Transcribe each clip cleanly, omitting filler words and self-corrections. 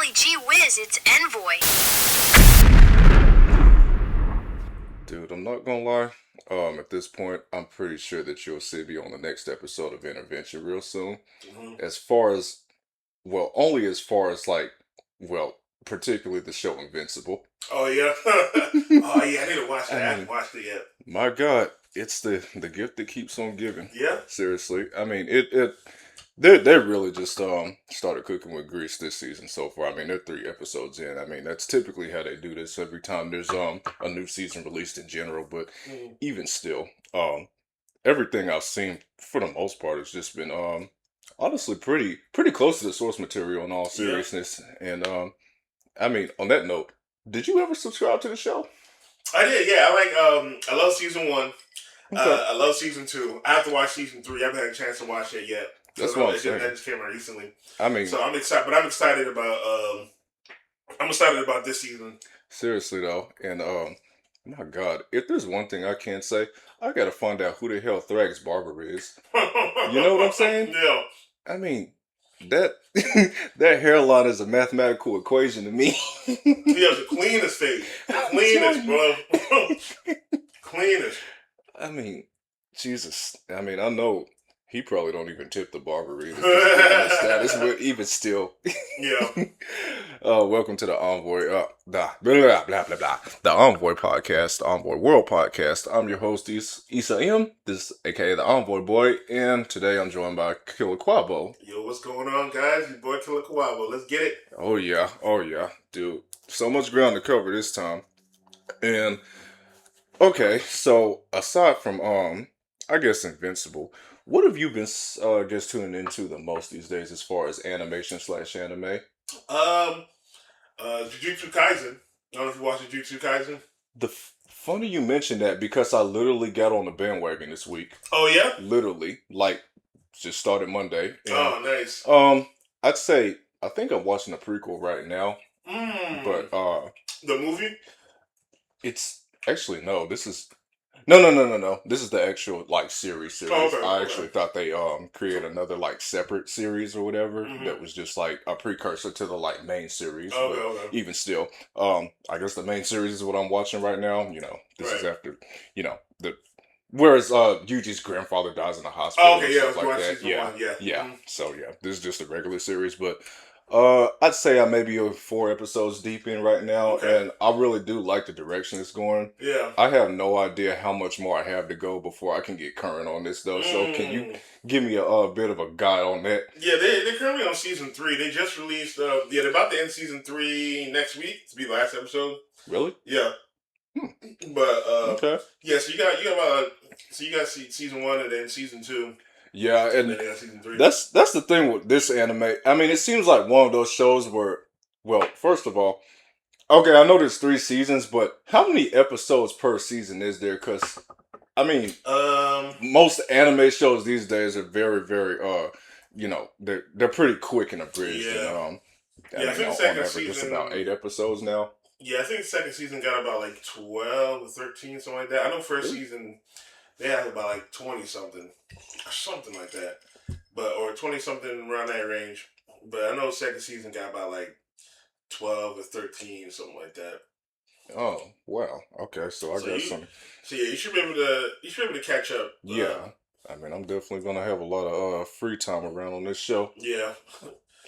golly gee whiz, it's Envoy. Dude, I'm not gonna lie. At this point, I'm pretty sure that you'll see me on the next episode of Intervention real soon. As far as, well, only as far as like, well, particularly the show Invincible. Oh yeah. Oh yeah, I need to watch that. I haven't watched it yet. My God, it's the gift that keeps on giving. Yeah. Seriously, I mean they really just started cooking with grease this season so far. I mean, they're 3 episodes in. I mean, that's typically how they do this every time there's a new season released in general. But even still, everything I've seen for the most part has just been honestly pretty close to the source material in all seriousness. And I mean, on that note, did you ever subscribe to the show? I did, yeah. I love season 1. I love season 2. I have to watch season 3. I haven't had a chance to watch it yet. That's what I'm saying. That just came out recently. I mean, so I'm excited, but I'm excited about this season. Seriously though, and my God, if there's one thing I can say, I gotta find out who the hell Thrag's barber is. You know what I'm saying? Yeah. I mean, that that hairline is a mathematical equation to me. He has the cleanest face. The cleanest, bro. Cleanest. I mean, Jesus. I mean, I know he probably don't even tip the barber either. The status, but even still. Yeah. Welcome to the Envoy, the Envoy podcast, the Envoy World podcast. I'm your host, Issa M. This, aka the Envoy Boy, and today I'm joined by Killer Quabo. Yo, what's going on, guys? Your boy Killer Quabo. Let's get it. Oh yeah, dude. So much ground to cover this time. And okay, so aside from I guess Invincible, what have you been just tuning into the most these days as far as animation/anime? Jujutsu Kaisen. I don't know if you watched Jujutsu Kaisen. Funny you mentioned that because I literally got on the bandwagon this week. Oh yeah? Literally, like just started Monday. And, oh, nice. I'd say I think I'm watching the prequel right now. But the movie? It's actually no. This is no. This is the actual like series. Oh, okay, I actually thought they created another like separate series or whatever that was just like a precursor to the like main series. Okay. Even still, I guess the main series is what I'm watching right now. You know, this is after whereas Yuji's grandfather dies in the hospital. Oh, okay, and stuff like that. Yeah. So yeah, this is just a regular series, but. I'd say I may be 4 episodes deep in right now, and I really do like the direction it's going. Yeah. I have no idea how much more I have to go before I can get current on this, though. So can you give me a bit of a guide on that? Yeah, they're currently on season 3. They just released, they're about to end season 3 next week to be the last episode. Really? Yeah. But, okay. Yeah, so you got season 1 and then season 2. Yeah, and that's the thing with this anime. I mean, it seems like one of those shows where, well, first of all, okay, I know there's 3 seasons, but how many episodes per season is there? Because, I mean, most anime shows these days are very, very, they're pretty quick and abridged. Yeah. And, I think the second season just about 8 episodes now. Yeah, I think the second season got about like 12 or 13, something like that. I know first season they had about like 20-something. Something like that. Or 20-something around that range. But I know second season got about like 12 or 13, something like that. Oh, wow. Okay, so I got some. So yeah, you should be able to catch up. Yeah. I mean, I'm definitely gonna have a lot of free time around on this show. Yeah.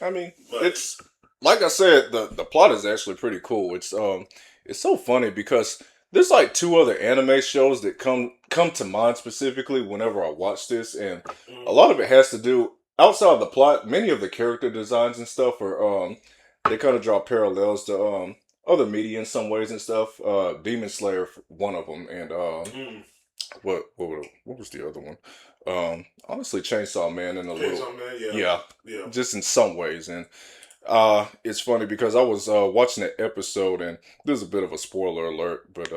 I mean, it's like I said, the plot is actually pretty cool. It's so funny because there's like 2 other anime shows that come to mind specifically whenever I watch this, and a lot of it has to do outside of the plot. Many of the character designs and stuff are they kind of draw parallels to other media in some ways and stuff. Demon Slayer, one of them, and what was the other one? Honestly, Chainsaw Man in a little, yeah, just in some ways. And it's funny because I was watching that episode, and there's a bit of a spoiler alert, but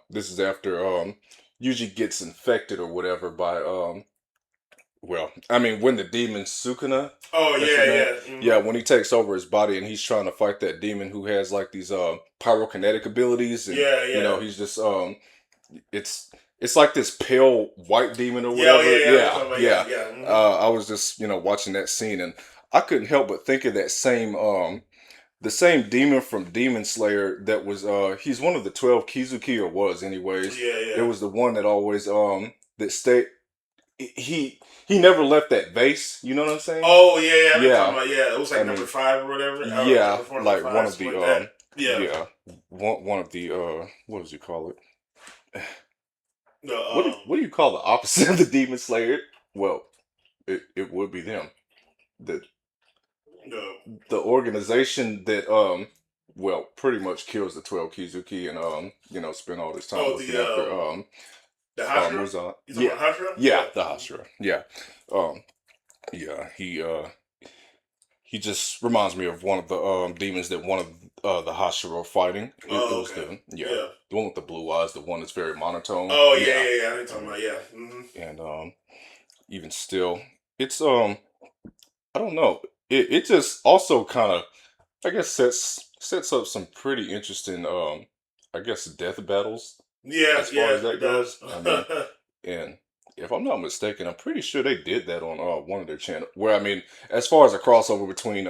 this is after Yuji gets infected or whatever by when the demon Sukuna. Oh yeah. Yeah, when he takes over his body and he's trying to fight that demon who has like these pyrokinetic abilities, and he's just it's like this pale white demon or whatever. I was just watching that scene, and I couldn't help but think of that same the same demon from Demon Slayer that was he's one of the 12 Kizuki or was anyways. Yeah, It yeah. was the one that always that stayed he never left that vase, you know what I'm saying? Oh yeah, yeah. I've been talking Yeah. about it was I like number mean, 5 or whatever, or yeah, chapter 4, number like one 5, of something the like that. Yeah. yeah, one of the what does you call it? The What do you call the opposite of the Demon Slayer? Well, it would be them. The the the organization that well pretty much kills the 12 Kizuki and spend all this time oh looking after the Hashira. Muzan. You talking Yeah. about Hashira? Yeah, Yeah. the Hashira. Yeah. Um yeah, he just reminds me of one of the demons that one of the Hashira are fighting. It Oh was okay. yeah, Yeah. the one with the blue eyes, the one that's very monotone. Oh yeah, Yeah. yeah, yeah. I know what you're talking Um, about. Yeah. Hmm. and even still it's I don't know. It just also kind of I guess sets up some pretty interesting I guess death battles Yeah, as far yeah. as It that does. goes. I mean, and if I'm not mistaken, I'm pretty sure they did that on one of their channel. Where I mean, as far as a crossover between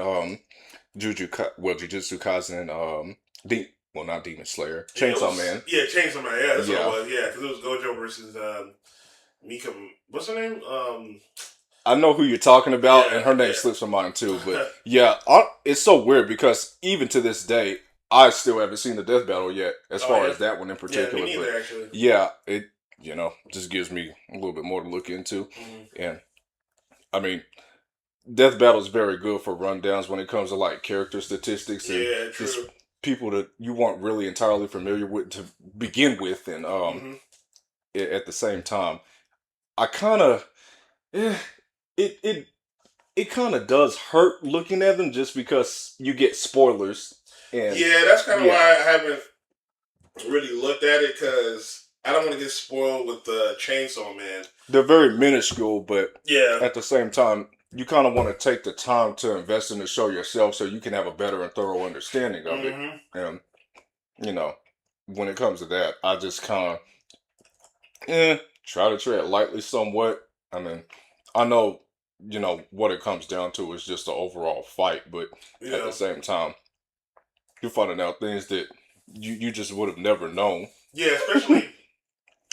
Jujutsu Kaisen and well not Demon Slayer, Yeah, it Chainsaw was Man. Chainsaw Man. Yeah, that's what it Yeah, was. Yeah, because it was Gojo versus Mika. What's her name? I know who you're talking about, Yeah, and her name yeah. slips from mine too. But yeah, it's so weird because even to this day, I still haven't seen the death battle yet, as Oh far yeah, as that one in yeah. Me particular. But neither, actually. yeah, it just gives me a little bit more to look into, Hmm. and I mean, death battle is very good for rundowns when it comes to like character statistics and Yeah, just true. people that you weren't really entirely familiar with to begin with, and Hmm. at the same time, I kind of eh, it it it kind of does hurt looking at them just because you get spoilers. And Yeah, that's kind of yeah, why I haven't really looked at it because I don't want to get spoiled with the Chainsaw Man. they're very minuscule, but Yeah. at the same time, you kind of want to take the time to invest in the show yourself so you can have a better and thorough understanding of it. Hmm. And, you know, when it comes to that, I just kind of try to tread lightly somewhat. I mean, I know, what it comes down to is just the overall fight, but at Yeah. the same time, you're finding out things that you just would have never known. Yeah,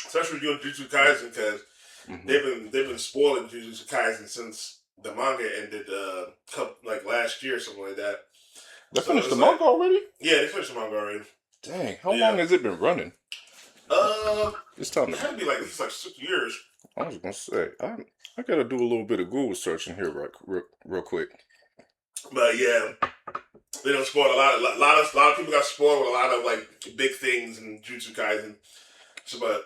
especially doing Jujutsu Kaisen because Hmm. they've been spoiling Jujutsu Kaisen since the manga ended like last year or something like that. They So finished the it's like manga already? yeah, they finished the manga already. Dang, how Yeah. long has it been running? Uh, It's time it to. had to be like at least like 6 years. I was gonna say I gotta do a little bit of Google searching here, right, real quick. But yeah, they don't spoil a lot of people got spoiled with a lot of like big things in Jujutsu Kaisen. So, but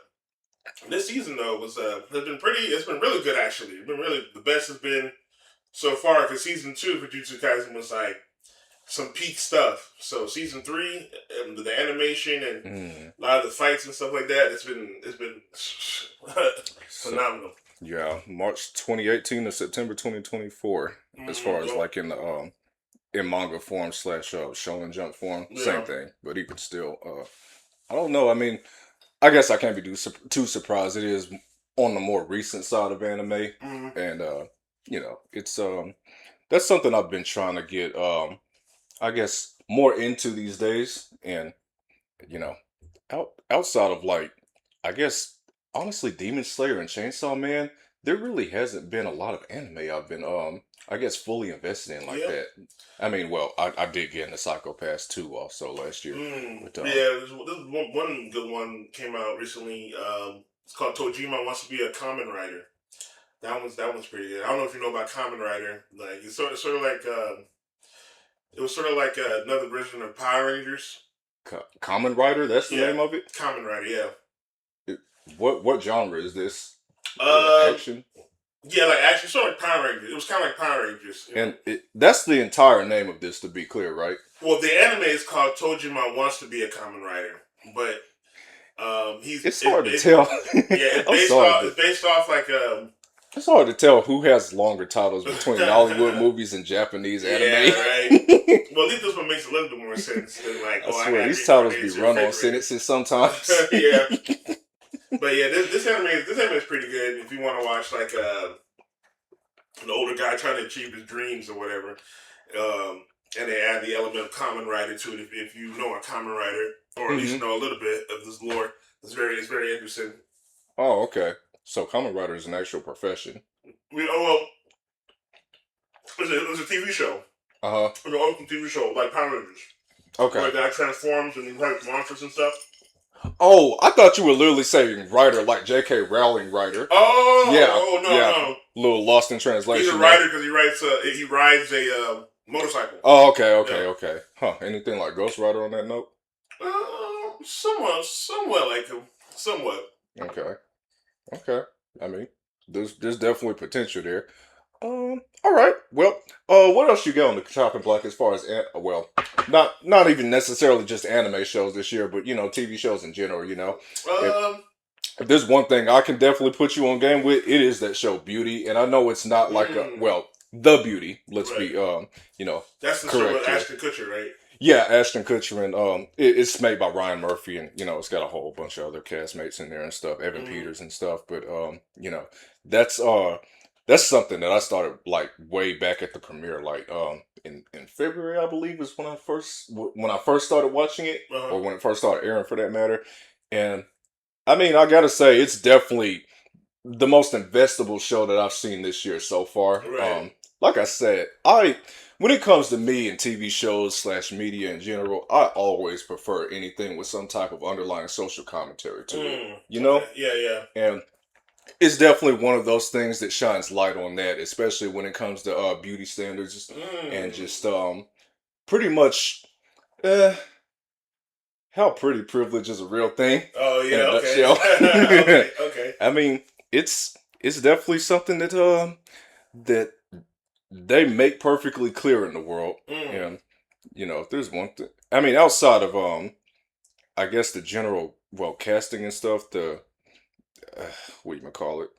this season though was has been pretty. It's been really good actually. It's been really the best has been so far because season 2 for Jujutsu Kaisen was like some peak stuff. So season 3, the animation and Mm. a lot of the fights and stuff like that. It's been So phenomenal. yeah, March 2018 to September 2024. As far as Well, like in the in manga form slash Shonen Jump form, same yeah. thing. But even still, I don't know. I mean, I guess I can't be too surprised. It is on the more recent side of anime, Mm-hmm. and it's that's something I've been trying to get I guess more into these days, and you know, outside of like, I guess honestly, Demon Slayer and Chainsaw Man, there really hasn't been a lot of anime I've been I guess fully invested in like Yeah. that. I mean, well, I did get into Psycho Pass 2 also last year, but Yeah, this one good one came out recently. It's called Tojima Wants to Be a Common Writer. That one's pretty good. I don't know if you know about Common Writer. Like it's sort of like it was sort of like another version of Power Rangers. Common Rider, that's the Yeah, name of it. Common Writer. Yeah. It- what genre is this? Um. Action, Yeah, like actually, sort of like Power Rangers. It was kind of like Power Rangers. and that's the entire name of this, to be clear, right? Well, the anime is called Tojima Wants to Be a Common Writer, but It's hard to tell. yeah, I'm sorry, but it's based off like it's hard to tell who has longer titles between Hollywood movies and Japanese yeah, anime. right. Well, at least this one makes a little bit more sense than like, I oh, I swear, got these April, titles be it's your run on favorite. sentences sometimes. Yeah, but yeah, this anime is pretty good if you want to watch like an older guy trying to achieve his dreams or whatever. Um, and they add the element of Kamen Rider to it. If you know a Kamen Rider, or at least know a little bit of this lore, it's very interesting. Oh, okay. So comic writer is an actual profession. Well, it was a TV show. Uh-huh. It was an awesome TV show, like Power Rangers. Okay. Where the guy transforms and he fights monsters and stuff. Oh, I thought you were literally saying writer, like J.K. Rowling writer. Oh, yeah. Oh, no, yeah. no. A little lost in translation. He's a writer because he rides a motorcycle. Oh, okay. Huh? Anything like Ghost Rider on that note? Somewhat like him. Somewhat. Okay. I mean, there's definitely potential there. All right. Well, what else you got on the chopping block as far as not even necessarily just anime shows this year, but TV shows in general. If there's one thing I can definitely put you on game with, it is that show Beauty, and I know it's not like The Beauty. Let's be that's the show with Ashton Kutcher, right? Yeah, Ashton Kutcher, and it's made by Ryan Murphy, and it's got a whole bunch of other castmates in there and stuff, Evan Peters and stuff. But that's that's something that I started like way back at the premiere, like in February, I believe, is when I first started watching it, or when it first started airing, for that matter. And I mean, I gotta say, it's definitely the most investable show that I've seen this year so far. Right. Like I said, when it comes to me and TV shows / media in general, I always prefer anything with some type of underlying social commentary to it. Yeah. And it's definitely one of those things that shines light on that, especially when it comes to beauty standards and just pretty much how pretty privilege is a real thing. Oh yeah, in a okay. nutshell. okay. I mean, it's definitely something that they make perfectly clear in the world. And if there's one thing, I mean, outside of I guess the general casting and stuff, the what you call it,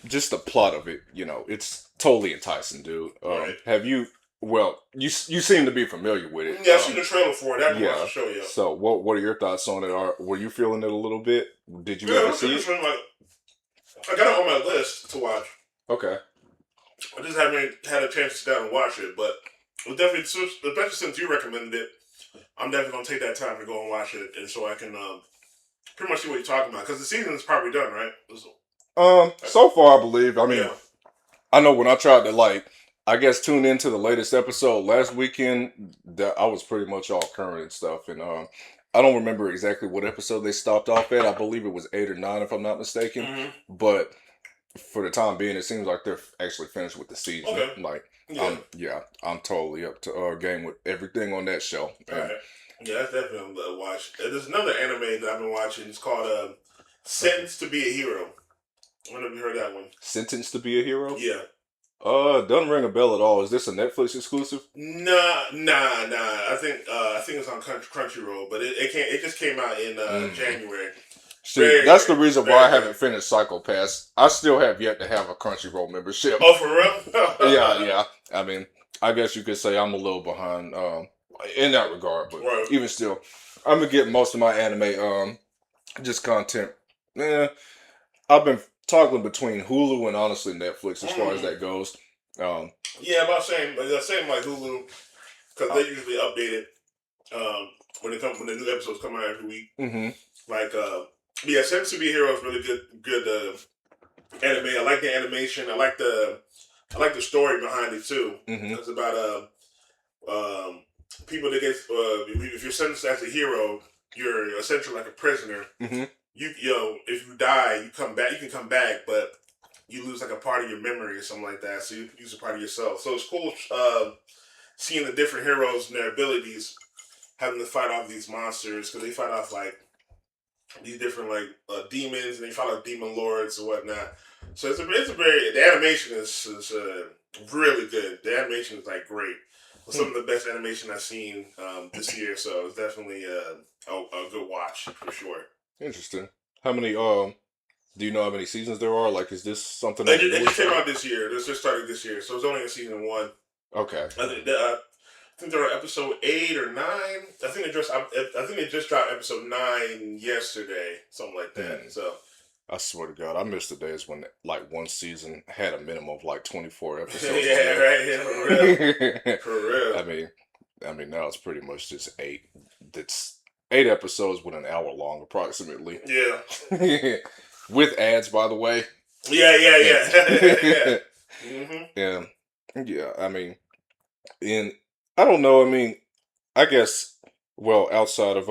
just the plot of it, it's totally enticing, dude. Right. Have you? Well, you seem to be familiar with it. Yeah, I've seen the trailer for it. I haven't watched the show yet. So, what are your thoughts on it? Were you feeling it a little bit? Did you ever see it? I got it on my list to watch. Okay. I just haven't had a chance to sit down and watch it, but definitely, especially since you recommended it, I'm definitely gonna take that time to go and watch it, and so I can pretty much see what you're talking about, because the season is probably done, right? So far, I believe. I mean, yeah. I know when I tried to I guess tune into the latest episode last weekend, that I was pretty much all current and stuff, and I don't remember exactly what episode they stopped off at. I believe it was 8 or 9, if I'm not mistaken. But for the time being, it seems like they're actually finished with the season. Okay. I'm totally up to game with everything on that show. Alright. Yeah, that's definitely a watch. There's another anime that I've been watching. It's called Sentenced to be a Hero. I don't know if you heard that one. Sentenced to be a Hero? Yeah. Doesn't ring a bell at all. Is this a Netflix exclusive? Nah. I think it's on Crunchyroll, but it just came out in January. See, that's the reason why I haven't finished Psycho Pass. I still have yet to have a Crunchyroll membership. Oh, for real? yeah. I mean, I guess you could say I'm a little behind in that regard, but even still, I'm gonna get most of my anime just content. I've been toggling between Hulu and honestly Netflix as far as that goes. Yeah, about same like Hulu, because they usually update it when the new episodes come out every week. Like Sense to Be a Hero is really good anime. I like the animation. I like the story behind it too. It's about people that get if you're sentenced as a hero, you're essentially like a prisoner. If you die, you come back. You can come back, but you lose like a part of your memory or something like that. So you can use a part of yourself. So it's cool seeing the different heroes and their abilities, having to fight off these monsters, because they fight off like these different demons, and they fight off demon lords and whatnot. So it's a very the animation is really good. The animation is like great. It's some of the best animation I've seen this year. So it's definitely a good watch for sure. Interesting. How many do you know how many seasons there are? Like, is this something that it just came out this year? This just started this year, so it's only in season 1. Okay. I think they're on episode 8 or 9. I think they just dropped episode 9 yesterday, something like that. So I swear to God, I miss the days when one season had a minimum of 24 episodes. Yeah, right. Yeah, for real. For real. I mean, I mean, now it's pretty much just eight. That's 8 episodes with an hour long, approximately. Yeah. With ads, by the way. Yeah. Yeah. Mm-hmm. Yeah. Yeah. I mean, and I don't know. I mean, I guess. Well, outside of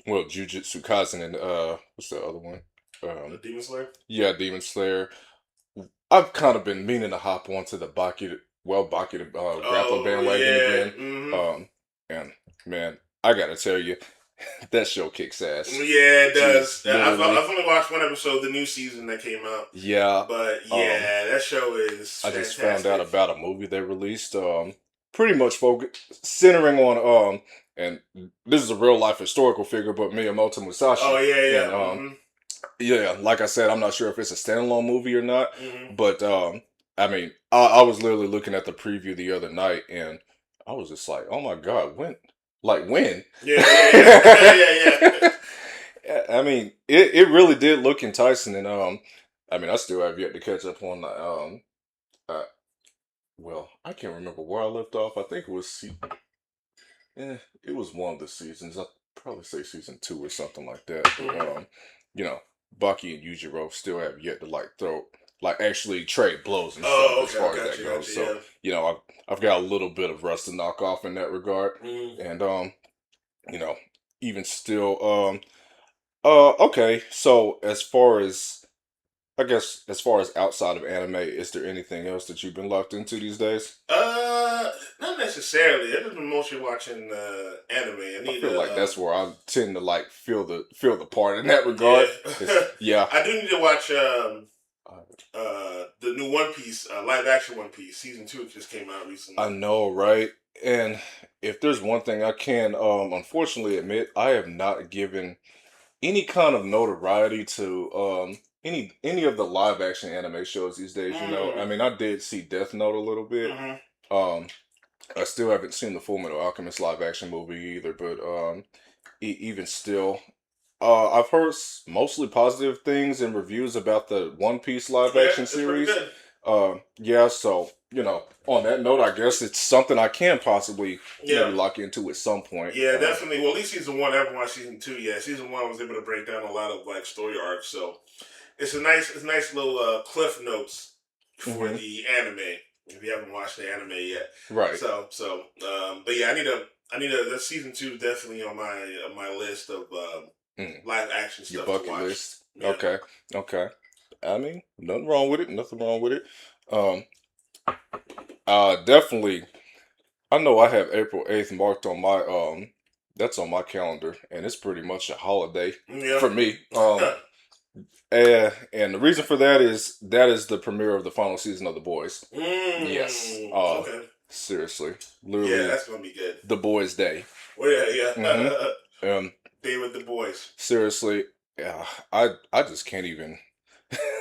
Jujutsu Kaisen and what's the other one? Demon Slayer. Yeah, Demon Slayer. I've kind of been meaning to hop onto the Baki the grappler Oh bandwagon yeah. again. Mm-hmm. And man, I gotta tell you, that show kicks ass. Yeah, it does. Jeez, literally. I've only watched one episode of the new season that came out. Yeah. But Um, yeah, that show is I just found out fantastic. about a movie they released. Pretty much centering on and this is a real life historical figure, but Miyamoto Oh Musashi. yeah. And Mm-hmm. yeah, like I said, I'm not sure if it's a standalone movie or not, Mm-hmm. but I mean, I was literally looking at the preview the other night, and I was just like, oh my god, when? Like when? Yeah. I mean, it really did look enticing, and I mean, I still have yet to catch up on the uh, well, I can't remember where I left off. I think it was it was one of the seasons. I'd probably say season 2 or something like that. But Mhm. you know, Bucky and Yujiro still have yet to actually trade blows and stuff Oh, as okay, far I as got that you, goes. So, yeah. I've got a little bit of rust to knock off in that regard. Mm. And you know, even still, okay. So as far as outside of anime, is there anything else that you've been locked into these days? Not necessarily. I've just been mostly watching anime. I I need feel like a that's where I tend to like feel the part in that yeah. regard. 'Cause, yeah, I do need to watch I the new One Piece live action One Piece season 2 just came out I recently. know, right? And if there's one thing I can unfortunately admit, I have not given any kind of notoriety to any of the live action anime shows these days. I Mm. mean, I did see Death Note a little bit. Mm-hmm. Um, I still haven't seen the Full Metal Alchemist live action movie either, but even still, I've heard mostly positive things and reviews about the One Piece live Yeah, action it's pretty series. good. Yeah, so on that note, I guess it's something I can possibly Yeah. maybe lock into at some point. Yeah, definitely. Well, at least season 1, I haven't watched season 2 yet. Season 1 was able to break down a lot of like story arcs, so it's a nice little cliff notes for Hmm. the anime. If you haven't watched the anime yet, Right. but yeah, I need a. That season 2 is definitely on my list of Mm. live action Your stuff to bucket watch. list. Yeah. Okay. Okay. I mean, nothing wrong with it. Nothing wrong with it. Um, definitely. I know I have April 8th marked on my that's on my calendar, and it's pretty much a holiday Yeah. for me. And the reason for that is the premiere of the final season of The Boys. Yes. Okay. Seriously, Yeah, literally, that's gonna be good. The Boys Day. Well, yeah. Hmm. Day with the boys. Seriously, yeah, I just can't even.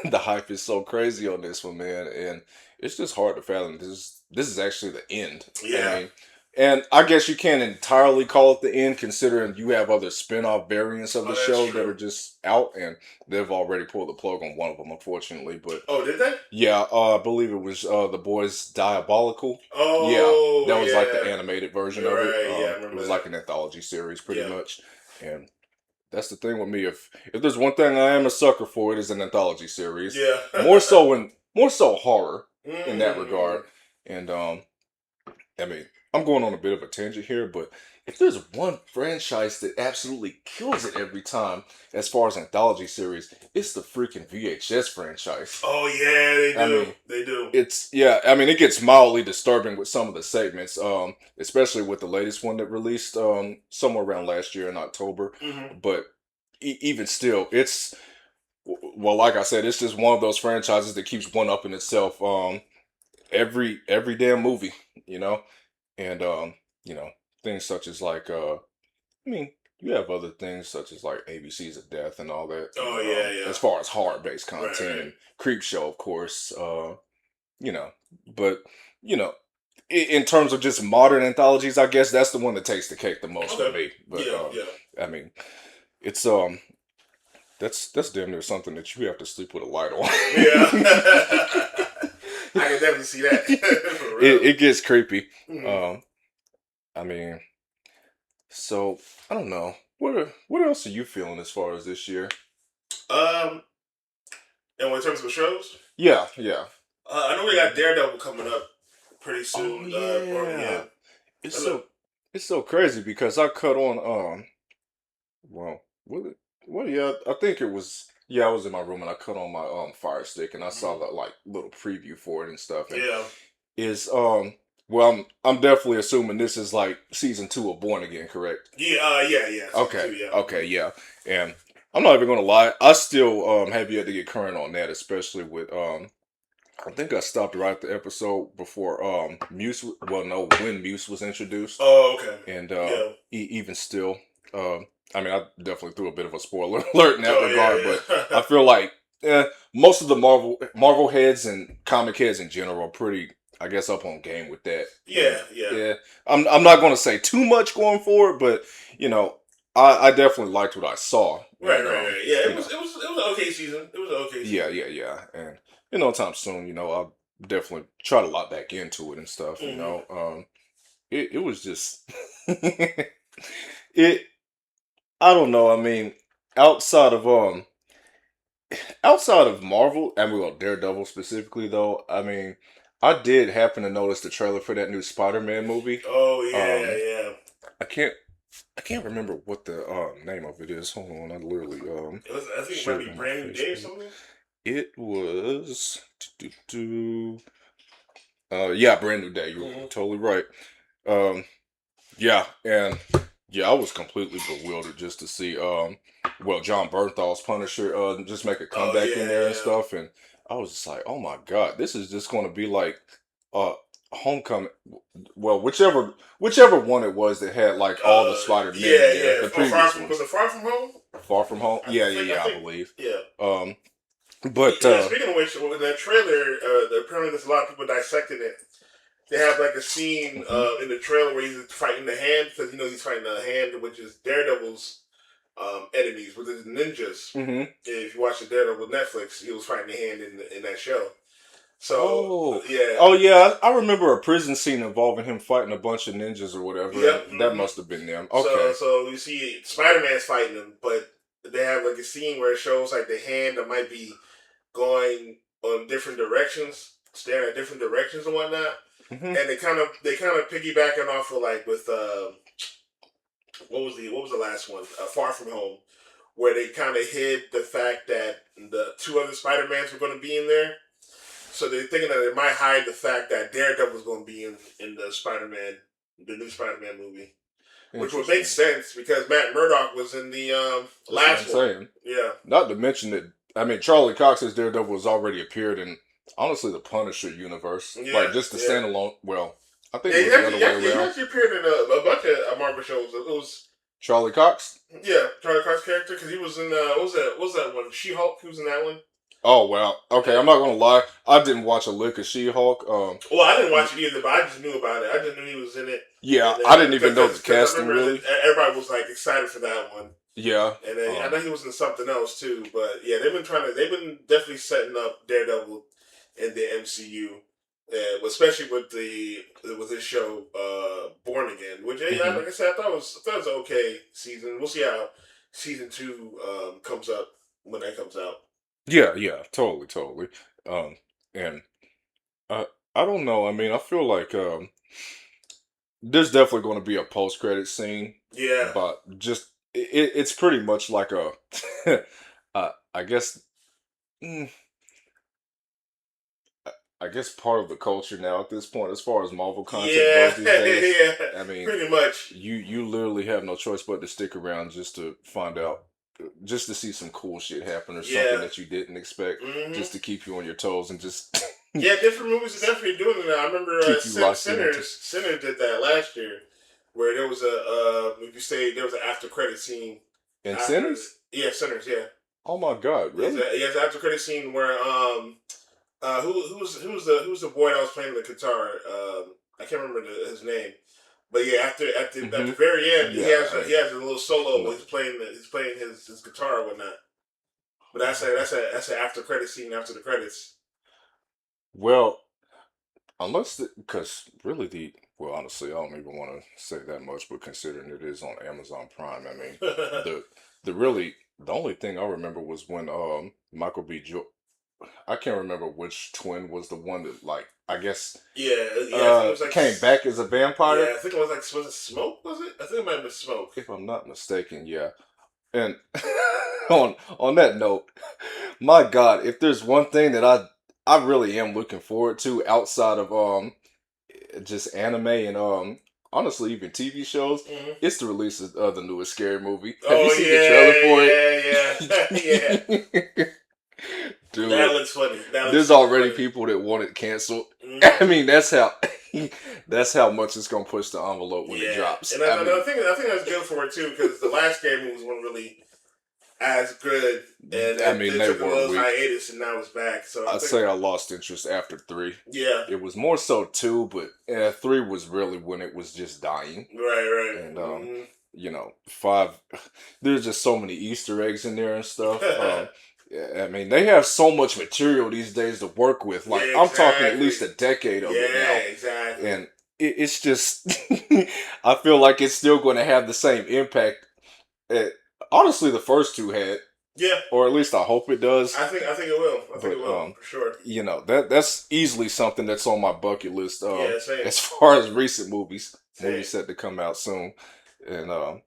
The hype is so crazy on this one, man, and it's just hard to fathom. This is actually the end. I Yeah. mean, and I guess you can't entirely call it the end, considering you have other spin-off variants of Oh, the that's show that are true. just out, and they've already pulled the plug on one of them, unfortunately. But Oh, did they? yeah, I believe it was The Boys Diabolical. Yeah, Oh, that was like the yeah. animated version You're of it. right. Yeah, I It remember was that. like an anthology series, pretty Yeah. much, and that's the thing with me. If there's one thing I am a sucker for, it is an anthology series. Yeah. More so horror in that Mm. regard. And I mean, I'm going on a bit of a tangent here, but if there's one franchise that absolutely kills it every time, as far as anthology series, it's the freaking VHS franchise. Oh yeah, they I do. mean, They do. I mean, it gets mildly disturbing with some of the segments, especially with the latest one that released somewhere around last year in October. Hmm. But even still, well, like I said, it's just one of those franchises that keeps one up in itself. Every damn movie, you know, and you know, things such as like I mean, you have other things such as like ABCs of Death and all that. Oh yeah, As yeah. far as horror based content Right. and Creep Show, of course. You know, but you know, in terms of just modern anthologies, I guess that's the one that takes the cake the most for Okay. me. But Yeah, yeah. I mean, it's that's damn near something that you have to sleep with a light on. Yeah. I can definitely see that. For real. It gets creepy. Mhm. Um, I mean, so I don't know. What else are you feeling as far as this year? Um, and in terms of shows, Yeah, yeah. I know we got Daredevil coming up pretty Oh soon. Or yeah, yeah. It's I look, so it's so crazy because I cut on well, well, yeah, I think it was, yeah, I was in my room and I cut on my Fire Stick and I saw mhm. the like little preview for it and stuff, and Yeah, is well, I'm definitely assuming this is like season 2 of Born Again, correct? yeah, yeah. Season Okay, two, yeah. okay, yeah. And I'm not even gonna lie, I still have yet to get current on that, especially with I think I stopped right at the episode before Muse well no, when Muse was introduced. Oh, okay. And Yeah. even still, um, I mean, I definitely threw a bit of a spoiler alert in that Oh, regard, but yeah, I yeah. feel like most of the Marvel heads and comic heads in general are pretty, I guess, up on game with that. And Yeah, yeah. yeah, I'm not going to say too much going forward, but you know, I definitely liked what I saw, Right, and right, right. Yeah, you know, it was an okay season. It was an okay yeah, season. yeah, yeah, and no time soon, I'll definitely try to lock back into it and stuff. Hmm. It was just it. I don't know. I mean, outside of outside of Marvel, and well, Daredevil specifically, though. I mean, I did happen to notice the trailer for that new Spider-Man movie. Oh, yeah, Um, yeah. I can't I can't remember what the name of it is. Hold on, I literally It was. I think it might shared be it on my Brand New Day or Facebook. something. It was yeah, Brand New Day. You're Hmm. totally right. Um, Yeah, and yeah, I was completely bewildered just to see well, John Bernthal's Punisher just make a Oh, comeback in yeah, there and yeah. stuff, and I was just like, "Oh my God, this is just going to be like uh Homecoming." Well, whichever one it was that had like all the Spider-Men in Yeah, there, yeah. the Oh, previous was ones. it Far From Home? Far From Home. I Yeah, yeah, think. I yeah, I think. believe. Yeah. Um but Yeah. Speaking of which, with that trailer, apparently there's a lot of people dissecting it. They have like a scene mhm, in the trailer where he's fighting the Hand because he's fighting the Hand, which is Daredevil's enemies, which is ninjas. mhm. If you watch the Daredevil Netflix, he was fighting the Hand in that show. So Oh, yeah, oh yeah, I remember a prison scene involving him fighting a bunch of ninjas or whatever, yep. and that Hmm. must have been them. So Okay. you see Spider Man's fighting him, but they have like a scene where it shows like the Hand that might be going on different directions, staring at different directions and whatnot. Hmm. And they kind of piggybacking off of like with what was the last one? Far From Home, where they kind of hid the fact that the two other Spider Mans were going to be in there. So they're thinking that they might hide the fact that Daredevil was going to be in the new Spider Man movie, which would make Interesting. sense because Matt Murdock was in the That's what I'm last one. saying. Yeah, Not to mention that, I mean, Charlie Cox's Daredevil has already appeared in, honestly, the Punisher universe. yeah, Like, just the yeah. standalone, well, I think Yeah, it was the other way he around. actually appeared in a bunch of Marvel shows. It was Charlie Cox? yeah, Charlie Cox's character because he was in what was that one? She Hulk. He was in that one. Oh, well, okay, Yeah. I'm not gonna lie. I didn't watch a lick of She-Hulk. Well, I didn't watch it either, but I just knew about it. I just knew he was in it, Yeah, and I then didn't even know the because I casting, remember that really. everybody was like excited for that one, Yeah, and then I um, know he was in something else too. But yeah, they've been definitely setting up Daredevil in the MCU, especially with this show Born Again, which yeah, mhm. like I said, I thought it was an okay season. We'll see how season two comes up when that comes out. Yeah, yeah, totally, totally. Um, and I, I don't know. I mean, I feel like there's definitely going to be a post-credit scene, Yeah, but just it's pretty much like a, I guess, mm, I guess part of the culture now at this point, as far as Marvel content yeah, goes these days. yeah, I mean, pretty much. you literally have no choice but to stick around just to find out, just to see some cool shit happen or something Yeah. that you didn't expect, Hmm. just to keep you on your toes and just Yeah, different movies are definitely doing it now. I remember keep you locked into. Sinners did that last year, where there was you could say there was an after credit scene And after Sinners? yeah Sinners yeah. Oh my God, really? He has an after credit scene where who was the boy that was playing the guitar I can't remember his name, but yeah at Hmm. the very end Yeah, he has a little solo where no. he's playing his guitar or whatnot. But that's an after credit scene after the credits. Well, unless because really Well, honestly, I don't even want to say that much, but considering it is on Amazon Prime, I mean, the the only thing I remember was when Michael B. I can't remember which twin was the one that like I guess Yeah, yeah. I think it was like came back as a vampire, yeah. I think it was like was it Smoke? Was it? I think it might have been Smoke. if I'm not mistaken. Yeah, and on that note, my God, if there's one thing that I really am looking forward to outside of just anime and honestly even TV shows, Hmm. it's the release of the newest scary movie. Have you Oh seen the trailer for yeah, yeah, yeah. it? That Dude, looks funny. That looks there's super already funny. people that want it canceled. I Hmm. mean, that's how much it's gonna push the envelope when it Yeah, drops. and I mean, I think that's good for it too because the last game movies weren't really as good, and I mean it they took a were little weak. hiatus, and now it's back. So I I'd think say I lost interest after three. yeah, It was more so two, but three was really when it was just dying. right, And right. five, there's just so many Easter eggs in there and stuff. Hmm. Yeah, I mean, they have so much material these days to work with. Like, Yeah, I'm talking at exactly. least a decade of it Yeah, now, exactly. and it's just, I feel like it's still going to have the same impact. That, honestly, the first two had, Yeah, or at least I hope it does. I think it will. I think it But will for sure. that's easily something that's on my bucket list. Yeah, same, As far as recent movies same. set to come out soon, and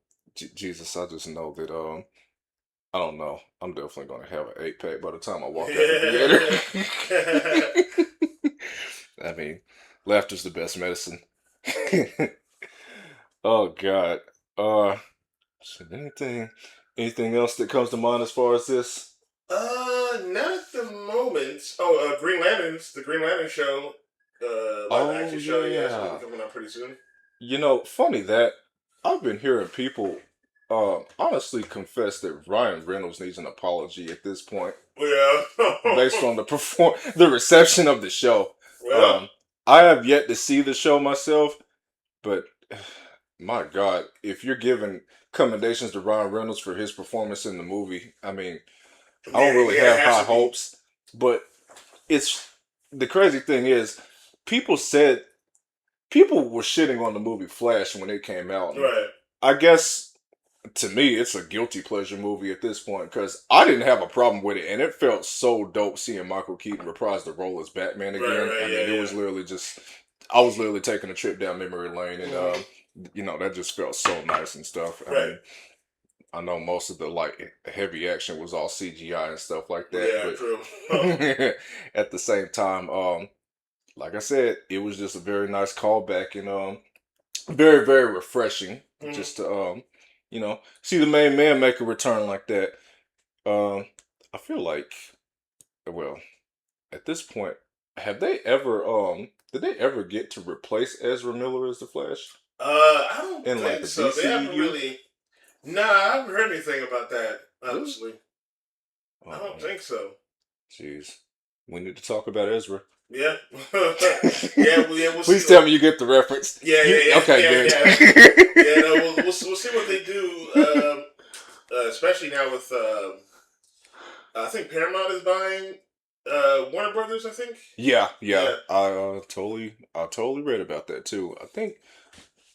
Jesus, I just know that I don't know. I'm definitely gonna have an 8 pack by the time I walk out the theater. I mean, laughter's the best medicine. Oh God. Uh, should anything else that comes to mind as far as this? Not at the moment. Oh, Green Lanterns, the Green Lantern show, live Oh action show. Yeah, it's gonna be yeah. coming out pretty soon. Funny that I've been hearing people honestly confess that Ryan Reynolds needs an apology at this point Yeah. based on the reception of the show. Well, Um, I have yet to see the show myself, but my God, if you're giving commendations to Ryan Reynolds for his performance in the movie, I mean, I don't yeah, really yeah, it have has high to be. hopes, but it's the crazy thing is people said people were shitting on the movie Flash when it came out, and Right. I guess to me it's a guilty pleasure movie at this point because I didn't have a problem with it, and it felt so dope seeing Michael Keaton reprise the role as Batman Right, again. right, I mean, it yeah, was literally just I was literally taking a trip down memory lane, and yeah. Hmm. that just felt so nice and stuff. I Right. mean, I know most of the like heavy action was all CGI and stuff like that, Yeah, but true. at the same time, like I said, it was just a very nice callback and very very refreshing Hmm. just to see the main man make a return like that. Um, I feel like well at this point, have they ever did they ever get to replace Ezra Miller as the Flash I don't in like think the so. They haven't DCEU? really. Nah, I haven't heard anything about that. Really? Honestly, I Oh don't man, think so. jeez, we need to talk about Ezra. Yeah, yeah, we'll Please see. tell me you get the reference. Yeah, You yeah, yeah, okay? yeah, Good. yeah. Yeah, no, we'll see what they do. Especially now with I think Paramount is buying Warner Brothers. I think. Yeah, yeah. Yeah. I totally read about that too. I think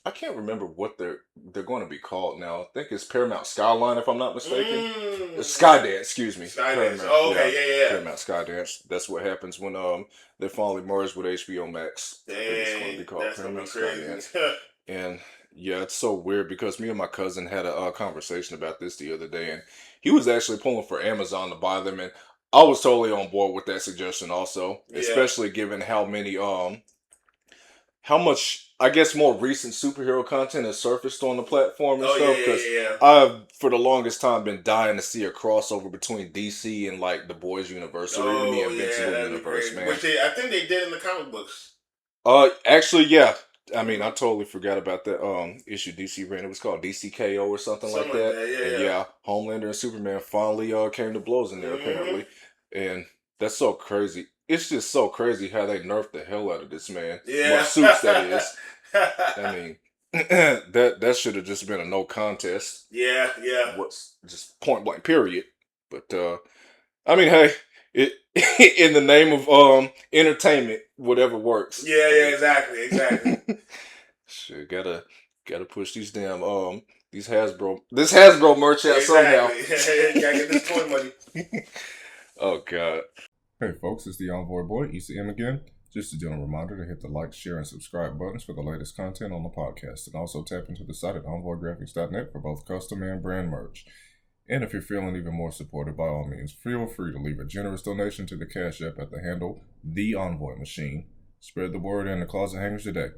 I can't remember what they're going to be called now. I think it's Paramount Skyline, if I'm not mistaken. Skydance, excuse me. Skydance. Paramount, Oh, yeah, okay, yeah, Paramount Skydance. That's what happens when they finally merge with HBO Max. yeah. I think it's going to be Dang, called that's gonna be Paramount crazy. Skydance. And yeah, it's so weird because me and my cousin had a conversation about this the other day, and he was actually pulling for Amazon to buy them, and I was totally on board with that suggestion also, Yeah. especially given how much I guess more recent superhero content has surfaced on the platform and Oh yeah, stuff. Because yeah, yeah, yeah. I've for the longest time been dying to see a crossover between DC and like the Boys Universe or even the Oh yeah, Invincible that'd be Universe, crazy. man. Which I think they did in the comic books. Actually, yeah. I mean, I Hmm. totally forgot about that issue DC ran. It was called DCKO or something like Something like that. that. And Yeah, yeah, Homelander and Superman finally came to blows in there yeah. Hmm. apparently. And that's so crazy. It's just so crazy how they nerfed the hell out of this man. Well, Yeah. suits that is. I mean, that should have just been a no contest. Yeah, yeah. What's just point blank period. But I mean, hey, it in the name of entertainment, whatever works. Yeah, I yeah, mean, exactly, exactly. Shit, gotta push these damn this Hasbro merch out somehow. Exactly. Gotta get this toy money. Oh god. Hey folks, it's the Envoy boy, ECM again. Just a gentle reminder to hit the like, share, and subscribe buttons for the latest content on the podcast, and also tap into the site at envoygraphics.net for both custom and brand merch. And if you're feeling even more supported, by all means, feel free to leave a generous donation to the Cashapp at the handle TheEnvoyMachine. Spread the word in the closet hangers today.